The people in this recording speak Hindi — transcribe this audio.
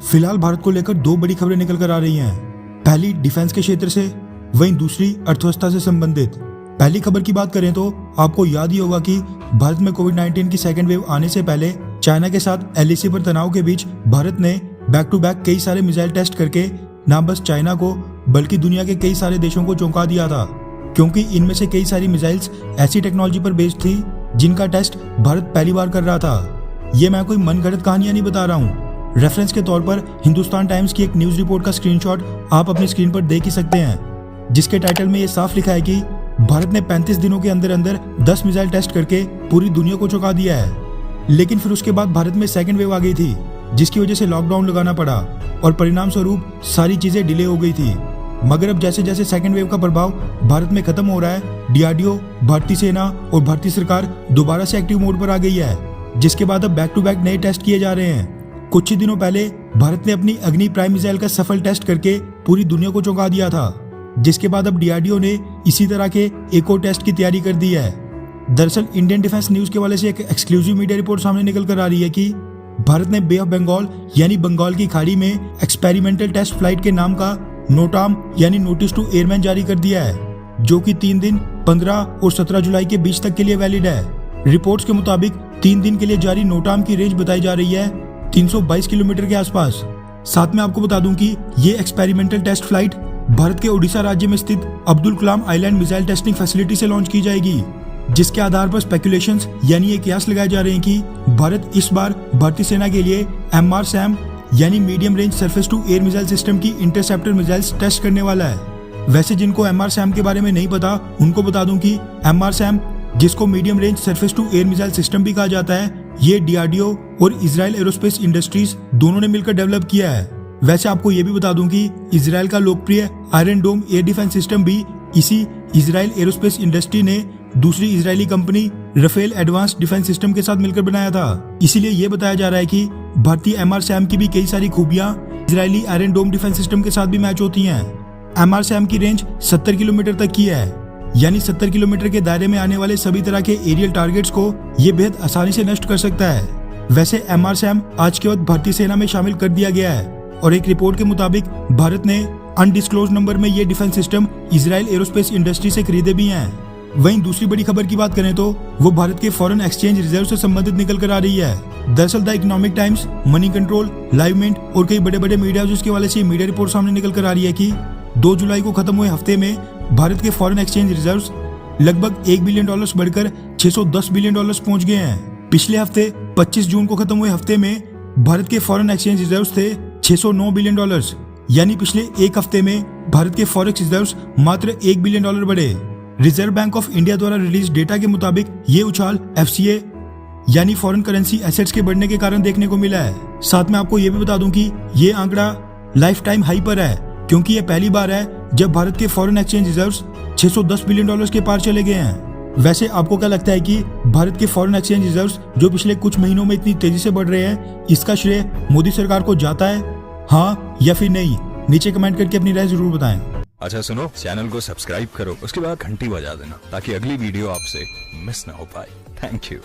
फिलहाल भारत को लेकर दो बड़ी खबरें निकल कर आ रही हैं। पहली डिफेंस के क्षेत्र से, वहीं दूसरी अर्थव्यवस्था से संबंधित। पहली खबर की बात करें तो आपको याद ही होगा कि भारत में कोविड-19 की सेकेंड वेव आने से पहले चाइना के साथ एलएसी पर तनाव के बीच भारत ने बैक टू बैक कई सारे मिसाइल टेस्ट करके न बस चाइना को बल्कि दुनिया के कई सारे देशों को चौंका दिया था, क्योंकि इनमें से कई सारी मिसाइल्स ऐसी टेक्नोलॉजी पर बेस्ड थी जिनका टेस्ट भारत पहली बार कर रहा था। ये मैं कोई मनगढ़ंत कहानियां नहीं बता रहा हूँ। रेफरेंस के तौर पर हिंदुस्तान टाइम्स की एक न्यूज रिपोर्ट का स्क्रीनशॉट आप अपनी स्क्रीन पर देख ही सकते हैं, जिसके टाइटल में ये साफ लिखा है कि भारत ने 35 दिनों के अंदर अंदर 10 मिसाइल टेस्ट करके पूरी दुनिया को चौंका दिया है। लेकिन फिर उसके बाद भारत में सेकेंड वेव आ गई थी, जिसकी वजह से लॉकडाउन लगाना पड़ा और परिणाम स्वरूप सारी चीजें डिले हो गई थी। मगर अब जैसे जैसे सेकेंड वेव का प्रभाव भारत में खत्म हो रहा है, डीआरडीओ, भारतीय सेना और भारतीय सरकार दोबारा से एक्टिव मोड पर आ गई है, जिसके बाद अब बैक टू बैक नए टेस्ट किए जा रहे हैं। कुछ ही दिनों पहले भारत ने अपनी अग्नि प्राइम मिसाइल का सफल टेस्ट करके पूरी दुनिया को चौंका दिया था, जिसके बाद अब डीआरडीओ ने इसी तरह के एक और टेस्ट की तैयारी कर दी है। दरअसल इंडियन डिफेंस न्यूज के वाले से एक एक्सक्लूसिव मीडिया रिपोर्ट सामने निकल कर आ रही है कि भारत ने बे ऑफ बंगाल यानी बंगाल की खाड़ी में एक्सपेरिमेंटल टेस्ट फ्लाइट के नाम का नोटाम यानी नोटिस टू एयरमैन जारी कर दिया है, जो कि 3 दिन 15 और 17 जुलाई के बीच तक के लिए वैलिड है। रिपोर्ट्स के मुताबिक 3 दिन के लिए जारी नोटाम की रेंज बताई जा रही है 322 किलोमीटर के आसपास। साथ में आपको बता दूं कि ये एक्सपेरिमेंटल टेस्ट फ्लाइट भारत के उड़ीसा राज्य में स्थित Abdul Kalam island missile testing facility से लॉन्च की जाएगी, जिसके आधार पर स्पेकुलेशंस यानी ये कयास लगाए जा रहे हैं कि भारत इस बार भारतीय सेना के लिए MRSAM यानी medium range surface to air missile system की इंटरसेप्टर मिसाइल्स टेस्ट करने वाला है। वैसे जिनको MRSAM के बारे में नहीं पता उनको बता दूं कि MRSAM, जिसको medium range surface to air missile system भी कहा जाता है, ये डीआरडीओ और इजराइल एरोस्पेस इंडस्ट्रीज दोनों ने मिलकर डेवलप किया है। वैसे आपको ये भी बता दूं कि इजराइल का लोकप्रिय Iron Dome air defence system भी इसी इजराइल एरोस्पेस इंडस्ट्री ने दूसरी Israeli company Rafael Advanced Defence System के साथ मिलकर बनाया था। इसीलिए ये बताया जा रहा है कि भारतीय MRSAM की भी कई सारी खूबियां इजरायली आयरन डोम डिफेंस सिस्टम के साथ भी मैच होती हैं। MRSAM की रेंज 70 किलोमीटर तक की है, यानी 70 किलोमीटर के दायरे में आने वाले सभी तरह के एरियल टारगेट्स को ये बेहद आसानी से नष्ट कर सकता है। वैसे MRSAM आज के वक्त भारतीय सेना में शामिल कर दिया गया है और एक रिपोर्ट के मुताबिक भारत ने अनडिस्क्लोज नंबर में ये defence system Israel Aerospace industry से खरीदे भी हैं। वहीं दूसरी बड़ी खबर की बात करें तो वो भारत के फॉरेन एक्सचेंज रिजर्व से संबंधित निकल कर आ रही है। दरअसल the Economic Times, Moneycontrol, Livemint और कई बड़े बड़े मीडिया हाउसेस के वाले से मीडिया रिपोर्ट सामने निकल कर आ रही है कि 2 जुलाई को खत्म हुए हफ्ते में भारत के फॉरेन एक्सचेंज रिजर्व्स लगभग $1 बिलियन बढ़कर $610 बिलियन पहुंच गए हैं। पिछले हफ्ते 25 जून को खत्म हुए हफ्ते में भारत के फॉरेन एक्सचेंज रिजर्व्स थे $609 बिलियन, यानी पिछले एक हफ्ते में भारत के फॉरेक्स रिजर्व्स मात्र $1 बिलियन बढ़े। रिजर्व बैंक ऑफ इंडिया द्वारा रिलीज डेटा के मुताबिक ये उछाल FCA यानी फॉरेन करेंसी एसेट्स के बढ़ने के कारण देखने को मिला है। साथ में आपको ये भी बता दूं कि ये आंकड़ा लाइफ टाइम हाई पर है, क्योंकि ये पहली बार है जब भारत के फॉरेन एक्सचेंज रिजर्व्स $610 बिलियन के पार चले गए हैं। वैसे आपको क्या लगता है कि भारत के फॉरेन एक्सचेंज रिजर्व्स जो पिछले कुछ महीनों में इतनी तेजी से बढ़ रहे हैं, इसका श्रेय मोदी सरकार को जाता है, हाँ या फिर नहीं? नीचे कमेंट करके अपनी राय जरूर बताएं। अच्छा सुनो, चैनल को सब्सक्राइब करो, उसके बाद घंटी बजा देना ताकि अगली वीडियो आपसे मिस ना हो पाए। Thank you.